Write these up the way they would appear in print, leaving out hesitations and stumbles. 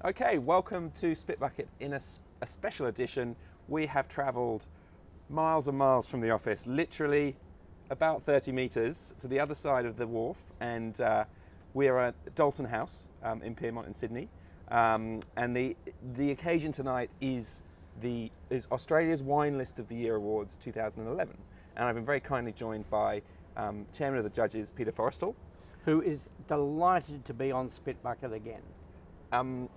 Okay, welcome to Spitbucket in a special edition. We have travelled miles and miles from the office, literally about 30 metres to the other side of the wharf, and we are at Dalton House in Piermont in Sydney. And the occasion tonight is Australia's Wine List of the Year Awards 2011. And I've been very kindly joined by Chairman of the Judges, Peter Forrestal. Who is delighted to be on Spitbucket again.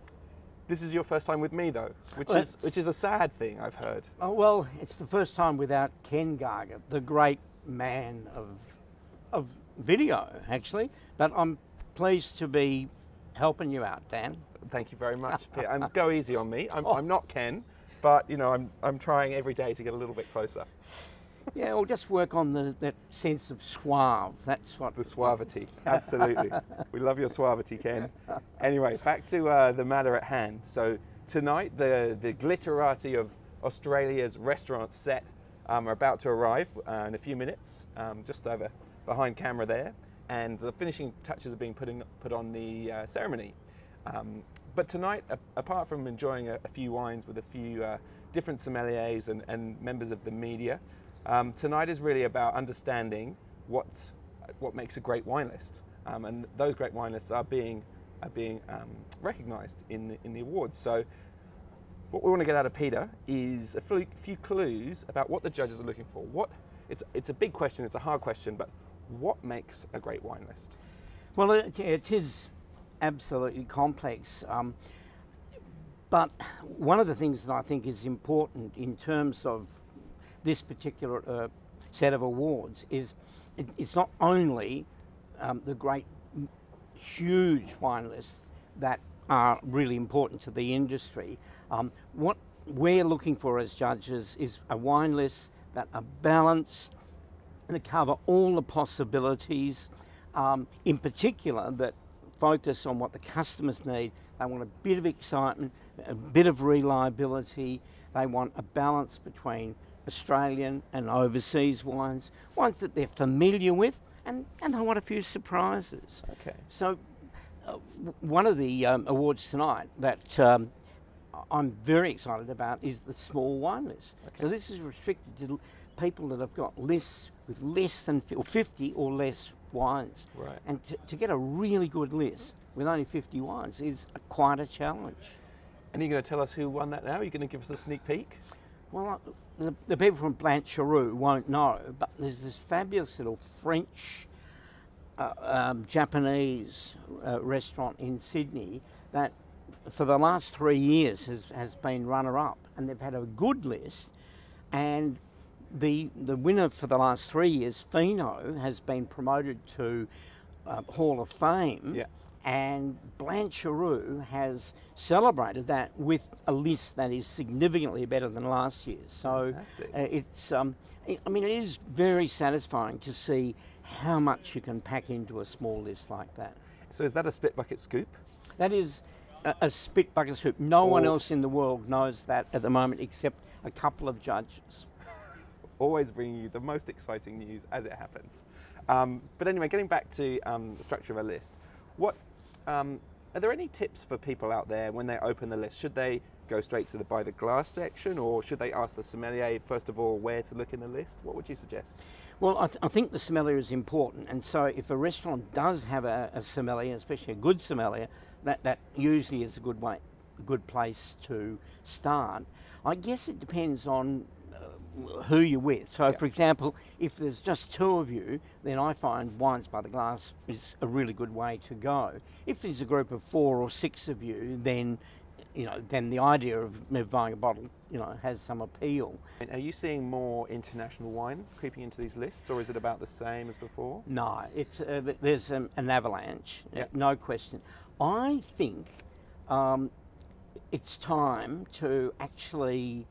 This is your first time with me, though, which is a sad thing, I've heard. Oh, well, it's the first time without Ken Garger, the great man of video, actually. But I'm pleased to be helping you out, Dan. Thank you very much, Peter. Go easy on me. I'm not Ken, but you know, I'm trying every day to get a little bit closer. Yeah, we'll just work on that sense of suave. That's what... The suavity, absolutely. We love your suavity, Ken. Anyway, back to the matter at hand. So tonight, the glitterati of Australia's restaurant set are about to arrive in a few minutes, just over behind camera there. And the finishing touches are being put on the ceremony. But tonight, apart from enjoying a few wines with a few different sommeliers and members of the media, tonight is really about understanding what makes a great wine list, and those great wine lists are being recognised in the awards. So, what we want to get out of Peter is a few clues about what the judges are looking for. It's a big question, it's a hard question, but what makes a great wine list? Well, it is absolutely complex. But one of the things that I think is important in terms of this particular set of awards is it's not only the great huge wine lists that are really important to the industry. What we're looking for as judges is a wine list that are balanced, that cover all the possibilities, in particular that focus on what the customers need. They want a bit of excitement, a bit of reliability. They want a balance between Australian and overseas wines that they're familiar with, and they want a few surprises. Okay. So one of the awards tonight that I'm very excited about is the small wine list. Okay. So this is restricted to people that have got lists with less than 50 or less wines. Right. And to get a really good list with only 50 wines is quite a challenge. And you're going to tell us who won that now? Are you going to give us a sneak peek? Well, the people from Brasserie won't know, but there's this fabulous little French, Japanese restaurant in Sydney that for the last 3 years has been runner-up, and they've had a good list. And the winner for the last 3 years, Fino, has been promoted to Hall of Fame. Yeah. And Brasserie has celebrated that with a list that is significantly better than last year's. So it's, I mean, it is very satisfying to see how much you can pack into a small list like that. So is that a Spitbucket scoop? That is a Spitbucket scoop. No one else in the world knows that at the moment except a couple of judges. Always bringing you the most exciting news as it happens. But anyway, getting back to the structure of a list, are there any tips for people out there when they open the list? Should they go straight to the by the glass section, or should they ask the sommelier first of all where to look in the list? What would you suggest? Well, I think the sommelier is important, and so if a restaurant does have a sommelier, especially a good sommelier, that usually is a good place to start. I guess it depends on who you're with. So, for example, if there's just two of you, then I find Wines by the Glass is a really good way to go. If there's a group of 4 or 6 of you, then the idea of buying a bottle, has some appeal. Are you seeing more international wine creeping into these lists, or is it about the same as before? No, it's there's an avalanche, no question. I think it's time to actually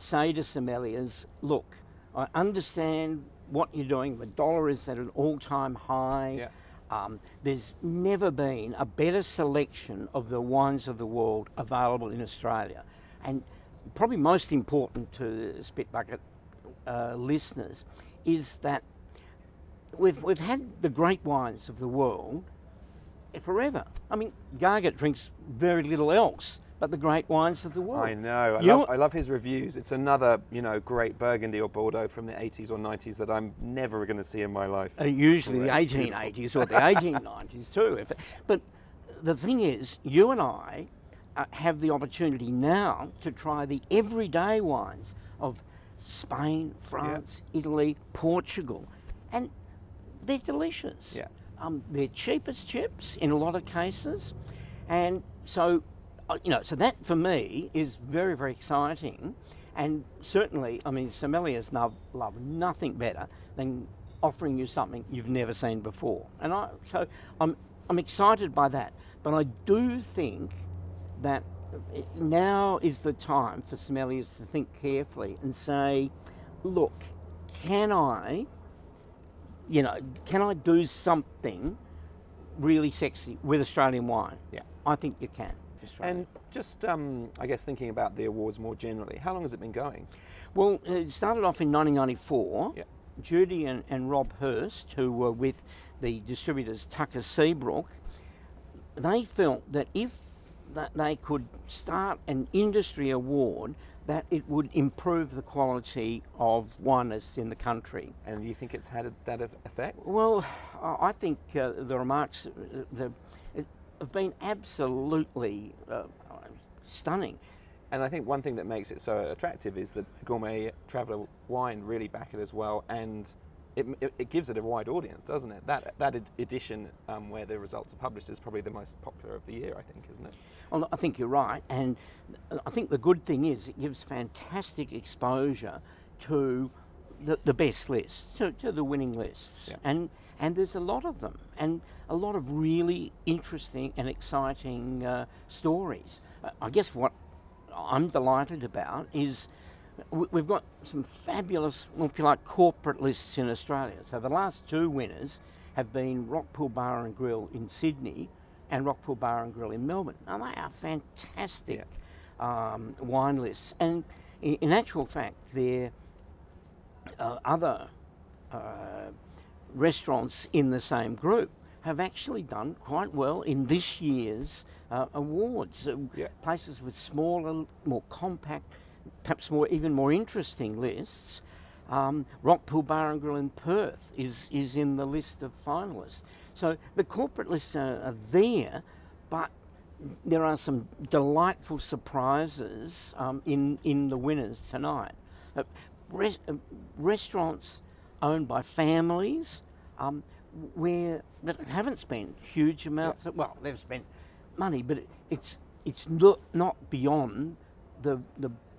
say to sommeliers, look, I understand what you're doing. The dollar is at an all-time high. Yeah. There's never been a better selection of the wines of the world available in Australia. And probably most important to Spitbucket listeners is that we've had the great wines of the world forever. I mean, Gargett drinks very little else but the great wines of the world. I know. I love his reviews. It's another, you know, great Burgundy or Bordeaux from the 80s or 90s that I'm never going to see in my life. Usually the 1880s or the 1890s too. But the thing is, you and I have the opportunity now to try the everyday wines of Spain, France, Italy, Portugal, and they're delicious. Yeah. They're cheap as chips in a lot of cases, and so, you know, so that for me is very, very exciting, and certainly, I mean, sommeliers love nothing better than offering you something you've never seen before, and I'm excited by that. But I do think that now is the time for sommeliers to think carefully and say, look, can I do something really sexy with Australian wine? Yeah. I think you can. And just, I guess, thinking about the awards more generally, how long has it been going? Well, it started off in 1994. Yeah. Judy and Rob Hurst, who were with the distributors Tucker Seabrook, they felt that if they could start an industry award, that it would improve the quality of wine lists in the country. And do you think it's had that effect? Well, I think the remarks have been absolutely stunning. And I think one thing that makes it so attractive is that Gourmet Traveller Wine really back it as well, and it gives it a wide audience, doesn't it? That edition where the results are published is probably the most popular of the year, I think, isn't it? Well, I think you're right, and I think the good thing is it gives fantastic exposure to the best lists, to the winning lists, yeah. and there's a lot of them, and a lot of really interesting and exciting stories. I guess what I'm delighted about is we've got some fabulous, well, if you like, corporate lists in Australia. So the last two winners have been Rockpool Bar and Grill in Sydney and Rockpool Bar and Grill in Melbourne. Now they are fantastic wine lists, and in actual fact, they're other restaurants in the same group have actually done quite well in this year's awards. Places with smaller, more compact, perhaps even more interesting lists. Rockpool Bar and Grill in Perth is in the list of finalists. So the corporate lists are there, but there are some delightful surprises in the winners tonight. Restaurants owned by families that haven't spent huge amounts of, well, they've spent money, but it's not beyond the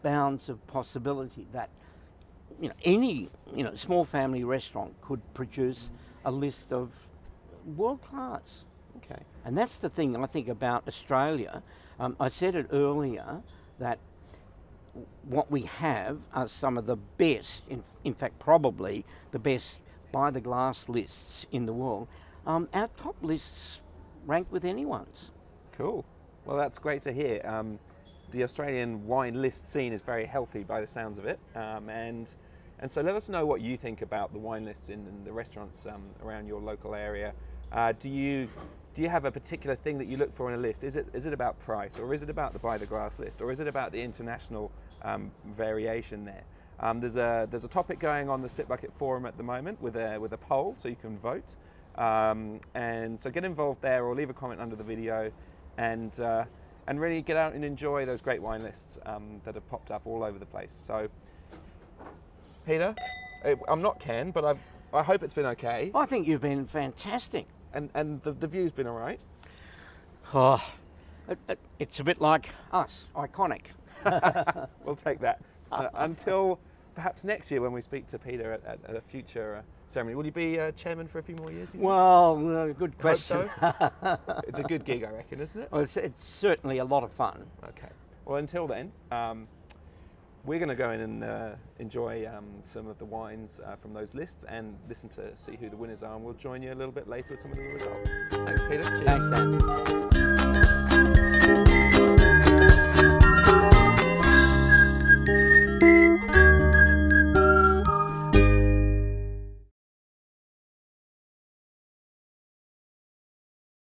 bounds of possibility that any small family restaurant could produce a list of world class. Okay. And that's the thing I think about Australia. I said it earlier that what we have are some of the best, in fact probably the best by the glass lists in the world. Our top lists rank with anyone's. Cool. Well, that's great to hear. The Australian wine list scene is very healthy by the sounds of it, and so let us know what you think about the wine lists in the restaurants around your local area. Do you have a particular thing that you look for in a list? Is it about price, or is it about the by the glass list, or is it about the international variation there? There's a topic going on the Spitbucket forum at the moment with a poll, so you can vote, and so get involved there, or leave a comment under the video, and really get out and enjoy those great wine lists that have popped up all over the place. So, Peter, I'm not Ken, but I hope it's been okay. I think you've been fantastic. And the view's been all right? Oh, it's a bit like us, iconic. We'll take that. Until perhaps next year when we speak to Peter at a future ceremony. Will you be chairman for a few more years? Well, good question. Hope so. It's a good gig, I reckon, isn't it? Well, it's certainly a lot of fun. Okay. Well, until then, we're going to go in and enjoy some of the wines from those lists and listen to see who the winners are, and we'll join you a little bit later with some of the results. Thanks, Peter. Cheers. Thanks, Dan.